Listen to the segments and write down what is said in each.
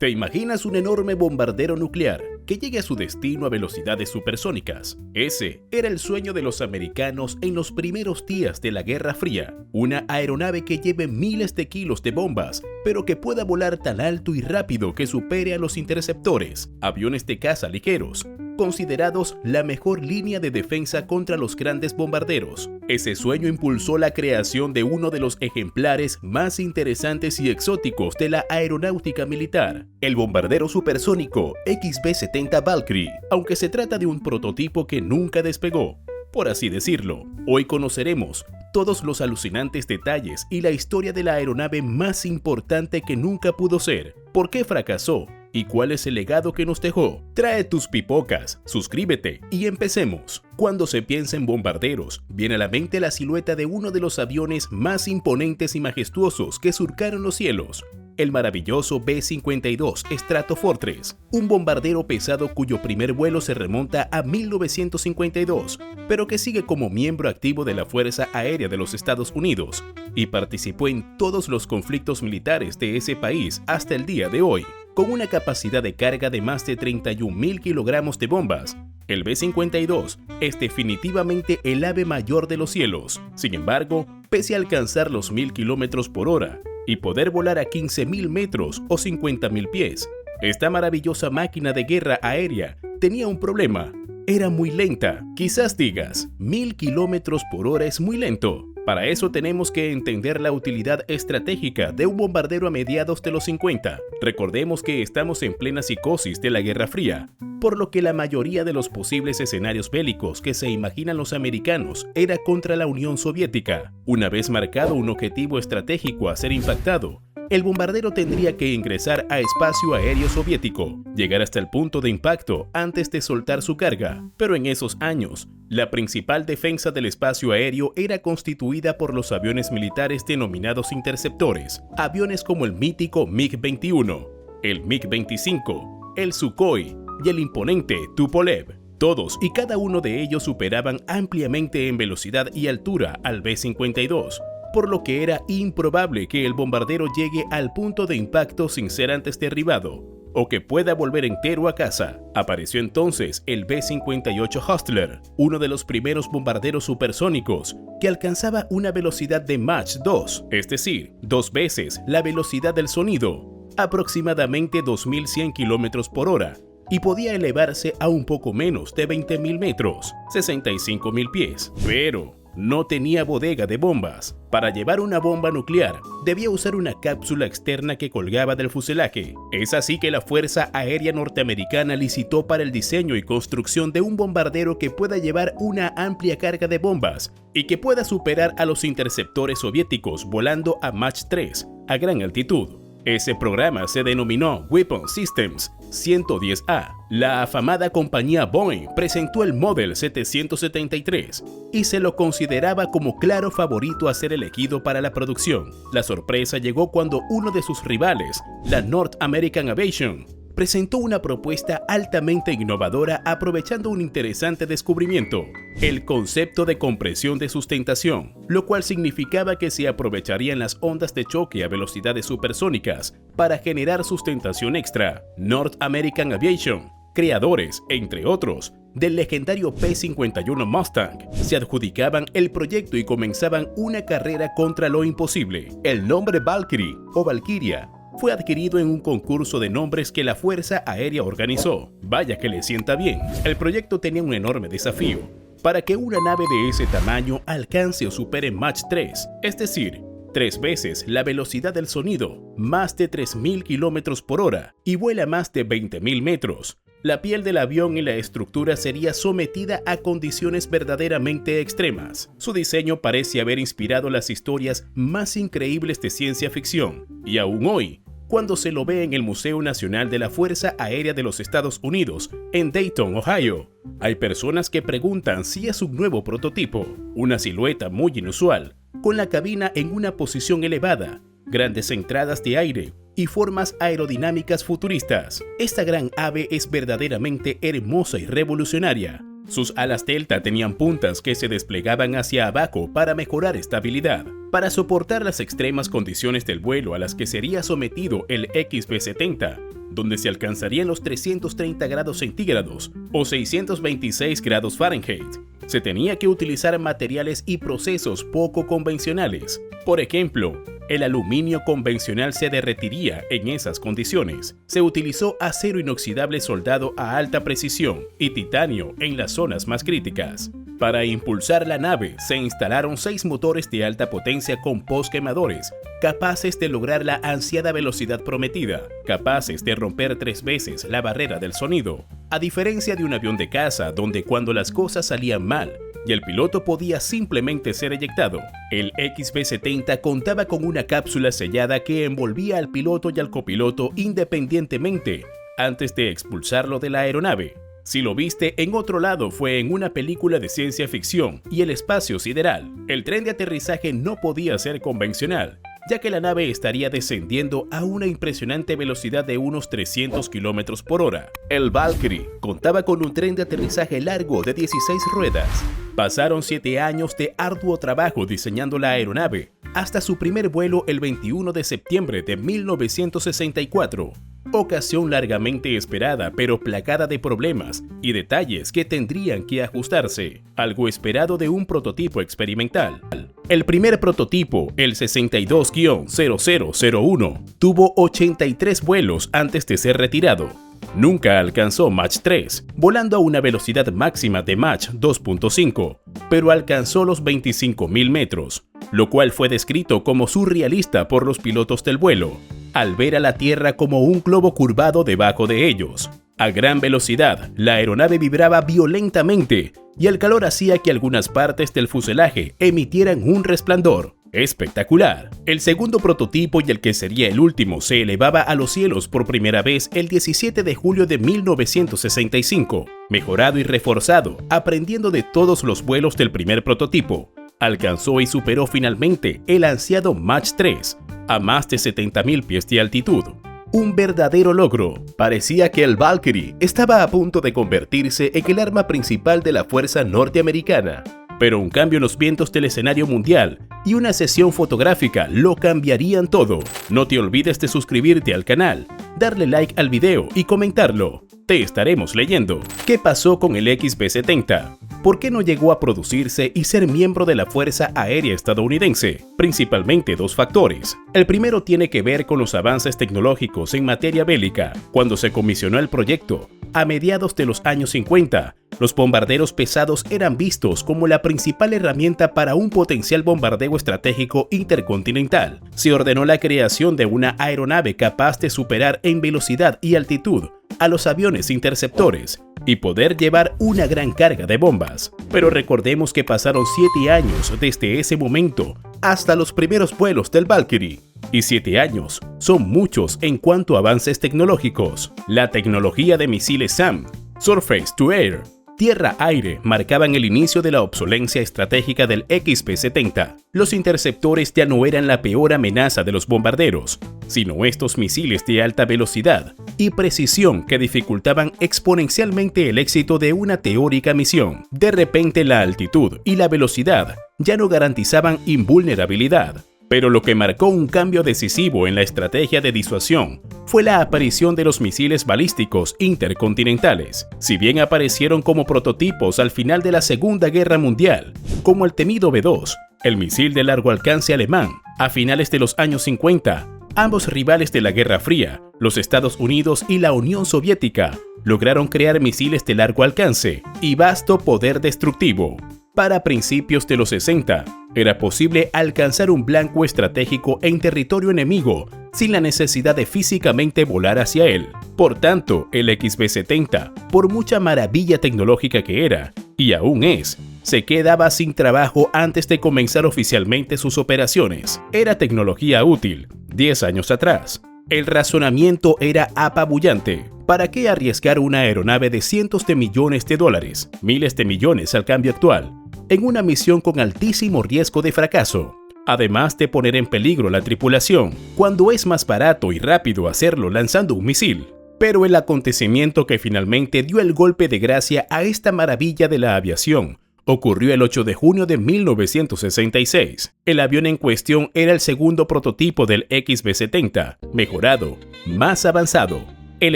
¿Te imaginas un enorme bombardero nuclear que llegue a su destino a velocidades supersónicas? Ese era el sueño de los americanos en los primeros días de la Guerra Fría. Una aeronave que lleve miles de kilos de bombas, pero que pueda volar tan alto y rápido que supere a los interceptores, aviones de caza ligeros, considerados la mejor línea de defensa contra los grandes bombarderos. Ese sueño impulsó la creación de uno de los ejemplares más interesantes y exóticos de la aeronáutica militar, el bombardero supersónico XB-70 Valkyrie, aunque se trata de un prototipo que nunca despegó, por así decirlo. Hoy conoceremos todos los alucinantes detalles y la historia de la aeronave más importante que nunca pudo ser, por qué fracasó y cuál es el legado que nos dejó. Trae tus pipocas, suscríbete y empecemos. Cuando se piensa en bombarderos, viene a la mente la silueta de uno de los aviones más imponentes y majestuosos que surcaron los cielos, el maravilloso B-52 Stratofortress, un bombardero pesado cuyo primer vuelo se remonta a 1952, pero que sigue como miembro activo de la Fuerza Aérea de los Estados Unidos y participó en todos los conflictos militares de ese país hasta el día de hoy. Con una capacidad de carga de más de 31.000 kilogramos de bombas, el B-52 es definitivamente el ave mayor de los cielos. Sin embargo, pese a alcanzar los 1.000 kilómetros por hora y poder volar a 15.000 metros o 50.000 pies, esta maravillosa máquina de guerra aérea tenía un problema: era muy lenta. Quizás digas, 1.000 kilómetros por hora es muy lento. Para eso tenemos que entender la utilidad estratégica de un bombardero a mediados de los 50. Recordemos que estamos en plena psicosis de la Guerra Fría, por lo que la mayoría de los posibles escenarios bélicos que se imaginan los americanos era contra la Unión Soviética. Una vez marcado un objetivo estratégico a ser impactado, el bombardero tendría que ingresar a espacio aéreo soviético, llegar hasta el punto de impacto antes de soltar su carga. Pero en esos años, la principal defensa del espacio aéreo era constituida por los aviones militares denominados interceptores, aviones como el mítico MiG-21, el MiG-25, el Sukhoi y el imponente Tupolev. Todos y cada uno de ellos superaban ampliamente en velocidad y altura al B-52, por lo que era improbable que el bombardero llegue al punto de impacto sin ser antes derribado, o que pueda volver entero a casa. Apareció entonces el B-58 Hustler, uno de los primeros bombarderos supersónicos que alcanzaba una velocidad de Mach 2, es decir, 2 veces la velocidad del sonido, aproximadamente 2.100 kilómetros por hora, y podía elevarse a un poco menos de 20.000 metros, 65.000 pies, pero no tenía bodega de bombas. Para llevar una bomba nuclear, debía usar una cápsula externa que colgaba del fuselaje. Es así que la Fuerza Aérea Norteamericana licitó para el diseño y construcción de un bombardero que pueda llevar una amplia carga de bombas y que pueda superar a los interceptores soviéticos volando a Mach 3 a gran altitud. Ese programa se denominó Weapon Systems 110A. La afamada compañía Boeing presentó el Model 773 y se lo consideraba como claro favorito a ser elegido para la producción. La sorpresa llegó cuando uno de sus rivales, la North American Aviation, presentó una propuesta altamente innovadora aprovechando un interesante descubrimiento: el concepto de compresión de sustentación, lo cual significaba que se aprovecharían las ondas de choque a velocidades supersónicas para generar sustentación extra. North American Aviation, creadores, entre otros, del legendario P-51 Mustang, se adjudicaban el proyecto y comenzaban una carrera contra lo imposible. El nombre Valkyrie o Valkyria fue adquirido en un concurso de nombres que la Fuerza Aérea organizó. Vaya que le sienta bien. El proyecto tenía un enorme desafío: para que una nave de ese tamaño alcance o supere Mach 3, es decir, 3 veces la velocidad del sonido, más de 3.000 kilómetros por hora, y vuela más de 20.000 metros. La piel del avión y la estructura sería sometida a condiciones verdaderamente extremas. Su diseño parece haber inspirado las historias más increíbles de ciencia ficción, y aún hoy, cuando se lo ve en el Museo Nacional de la Fuerza Aérea de los Estados Unidos, en Dayton, Ohio, hay personas que preguntan si es un nuevo prototipo, una silueta muy inusual, con la cabina en una posición elevada, grandes entradas de aire y formas aerodinámicas futuristas. Esta gran ave es verdaderamente hermosa y revolucionaria. Sus alas delta tenían puntas que se desplegaban hacia abajo para mejorar estabilidad. Para soportar las extremas condiciones del vuelo a las que sería sometido el XB-70, donde se alcanzarían los 330 grados centígrados o 626 grados Fahrenheit, se tenía que utilizar materiales y procesos poco convencionales. Por ejemplo, el aluminio convencional se derretiría en esas condiciones. Se utilizó acero inoxidable soldado a alta precisión y titanio en las zonas más críticas. Para impulsar la nave se instalaron 6 motores de alta potencia con posquemadores, capaces de lograr la ansiada velocidad prometida, capaces de romper 3 veces la barrera del sonido. A diferencia de un avión de caza donde cuando las cosas salían mal y el piloto podía simplemente ser eyectado, el XB-70 contaba con una cápsula sellada que envolvía al piloto y al copiloto independientemente antes de expulsarlo de la aeronave. Si lo viste en otro lado fue en una película de ciencia ficción y el espacio sideral. El tren de aterrizaje no podía ser convencional, ya que la nave estaría descendiendo a una impresionante velocidad de unos 300 km por hora. El Valkyrie contaba con un tren de aterrizaje largo de 16 ruedas. Pasaron 7 años de arduo trabajo diseñando la aeronave, hasta su primer vuelo el 21 de septiembre de 1964. Ocasión largamente esperada pero plagada de problemas y detalles que tendrían que ajustarse, algo esperado de un prototipo experimental. El primer prototipo, el 62-0001, tuvo 83 vuelos antes de ser retirado. Nunca alcanzó Mach 3, volando a una velocidad máxima de Mach 2.5, pero alcanzó los 25.000 metros, lo cual fue descrito como surrealista por los pilotos del vuelo, al ver a la Tierra como un globo curvado debajo de ellos. A gran velocidad, la aeronave vibraba violentamente y el calor hacía que algunas partes del fuselaje emitieran un resplandor espectacular. El segundo prototipo y el que sería el último se elevaba a los cielos por primera vez el 17 de julio de 1965, mejorado y reforzado, aprendiendo de todos los vuelos del primer prototipo. Alcanzó y superó finalmente el ansiado Mach 3, a más de 70.000 pies de altitud. Un verdadero logro. Parecía que el Valkyrie estaba a punto de convertirse en el arma principal de la fuerza norteamericana. Pero un cambio en los vientos del escenario mundial y una sesión fotográfica lo cambiarían todo. No te olvides de suscribirte al canal, darle like al video y comentarlo. Te estaremos leyendo. ¿Qué pasó con el XB-70? ¿Por qué no llegó a producirse y ser miembro de la Fuerza Aérea Estadounidense? Principalmente 2 factores. El primero tiene que ver con los avances tecnológicos en materia bélica. Cuando se comisionó el proyecto, a mediados de los años 50, los bombarderos pesados eran vistos como la principal herramienta para un potencial bombardeo estratégico intercontinental. Se ordenó la creación de una aeronave capaz de superar en velocidad y altitud a los aviones interceptores y poder llevar una gran carga de bombas. Pero recordemos que pasaron 7 años desde ese momento hasta los primeros vuelos del Valkyrie. Y 7 años son muchos en cuanto a avances tecnológicos. La tecnología de misiles SAM, Surface to Air, tierra-aire, marcaban el inicio de la obsolencia estratégica del XB-70. Los interceptores ya no eran la peor amenaza de los bombarderos, sino estos misiles de alta velocidad y precisión que dificultaban exponencialmente el éxito de una teórica misión. De repente la altitud y la velocidad ya no garantizaban invulnerabilidad. Pero lo que marcó un cambio decisivo en la estrategia de disuasión fue la aparición de los misiles balísticos intercontinentales. Si bien aparecieron como prototipos al final de la Segunda Guerra Mundial, como el temido B-2, el misil de largo alcance alemán, a finales de los años 50, ambos rivales de la Guerra Fría, los Estados Unidos y la Unión Soviética, lograron crear misiles de largo alcance y vasto poder destructivo. Para principios de los 60, era posible alcanzar un blanco estratégico en territorio enemigo sin la necesidad de físicamente volar hacia él. Por tanto, el XB-70, por mucha maravilla tecnológica que era, y aún es, se quedaba sin trabajo antes de comenzar oficialmente sus operaciones. Era tecnología útil, 10 años atrás. El razonamiento era apabullante. ¿Para qué arriesgar una aeronave de cientos de millones de dólares, miles de millones al cambio actual, en una misión con altísimo riesgo de fracaso? Además de poner en peligro la tripulación, cuando es más barato y rápido hacerlo lanzando un misil. Pero el acontecimiento que finalmente dio el golpe de gracia a esta maravilla de la aviación ocurrió el 8 de junio de 1966. El avión en cuestión era el segundo prototipo del XB-70, mejorado, más avanzado. El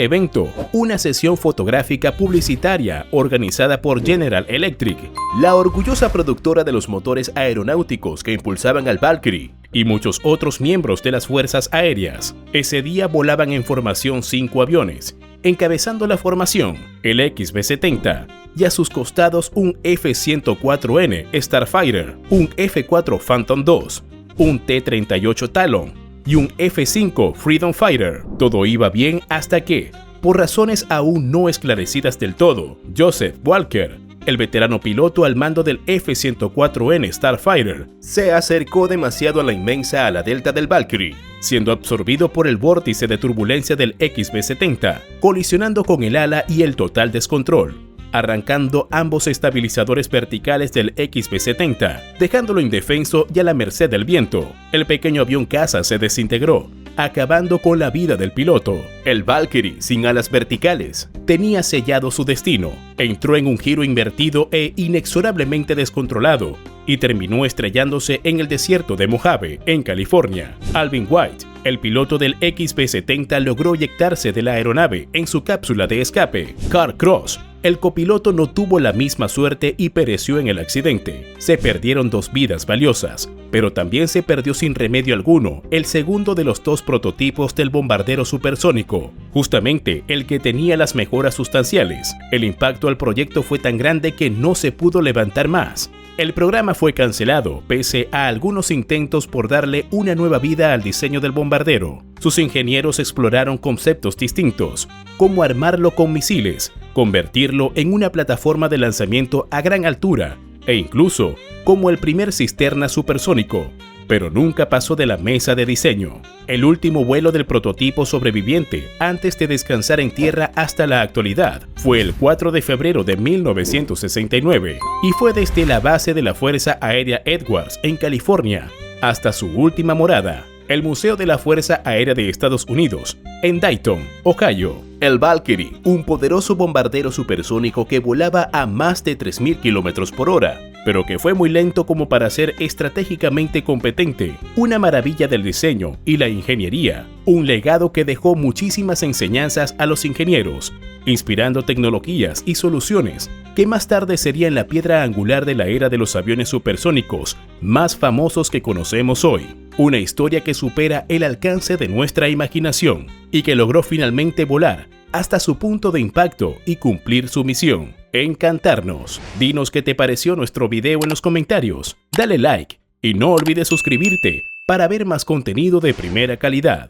evento, una sesión fotográfica publicitaria organizada por General Electric, la orgullosa productora de los motores aeronáuticos que impulsaban al Valkyrie, y muchos otros miembros de las fuerzas aéreas. Ese día volaban en formación 5 aviones, encabezando la formación el XB-70 y a sus costados un F-104N Starfighter, un F-4 Phantom II, un T-38 Talon y un F-5 Freedom Fighter. Todo iba bien hasta que, por razones aún no esclarecidas del todo, Joseph Walker, el veterano piloto al mando del F-104N Starfighter, se acercó demasiado a la inmensa ala delta del Valkyrie, siendo absorbido por el vórtice de turbulencia del XB-70, colisionando con el ala y el total descontrol, arrancando ambos estabilizadores verticales del XB-70, dejándolo indefenso y a la merced del viento. El pequeño avión caza se desintegró, acabando con la vida del piloto. El Valkyrie, sin alas verticales, tenía sellado su destino. Entró en un giro invertido e inexorablemente descontrolado y terminó estrellándose en el desierto de Mojave, en California. Alvin White, el piloto del XB-70, logró eyectarse de la aeronave en su cápsula de escape. Carl Cross, el copiloto, no tuvo la misma suerte y pereció en el accidente. Se perdieron 2 vidas valiosas, pero también se perdió sin remedio alguno el segundo de los 2 prototipos del bombardero supersónico, justamente el que tenía las mejoras sustanciales. El impacto al proyecto fue tan grande que no se pudo levantar más. El programa fue cancelado pese a algunos intentos por darle una nueva vida al diseño del bombardero. Sus ingenieros exploraron conceptos distintos, como armarlo con misiles, convertirlo en una plataforma de lanzamiento a gran altura e incluso como el primer cisterna supersónico, pero nunca pasó de la mesa de diseño. El último vuelo del prototipo sobreviviente antes de descansar en tierra hasta la actualidad fue el 4 de febrero de 1969 y fue desde la base de la Fuerza Aérea Edwards en California hasta su última morada, el Museo de la Fuerza Aérea de Estados Unidos, en Dayton, Ohio. El Valkyrie, un poderoso bombardero supersónico que volaba a más de 3.000 km por hora, pero que fue muy lento como para ser estratégicamente competente, una maravilla del diseño y la ingeniería, un legado que dejó muchísimas enseñanzas a los ingenieros, inspirando tecnologías y soluciones que más tarde serían la piedra angular de la era de los aviones supersónicos más famosos que conocemos hoy. Una historia que supera el alcance de nuestra imaginación y que logró finalmente volar hasta su punto de impacto y cumplir su misión: encantarnos. Dinos qué te pareció nuestro video en los comentarios, dale like y no olvides suscribirte para ver más contenido de primera calidad.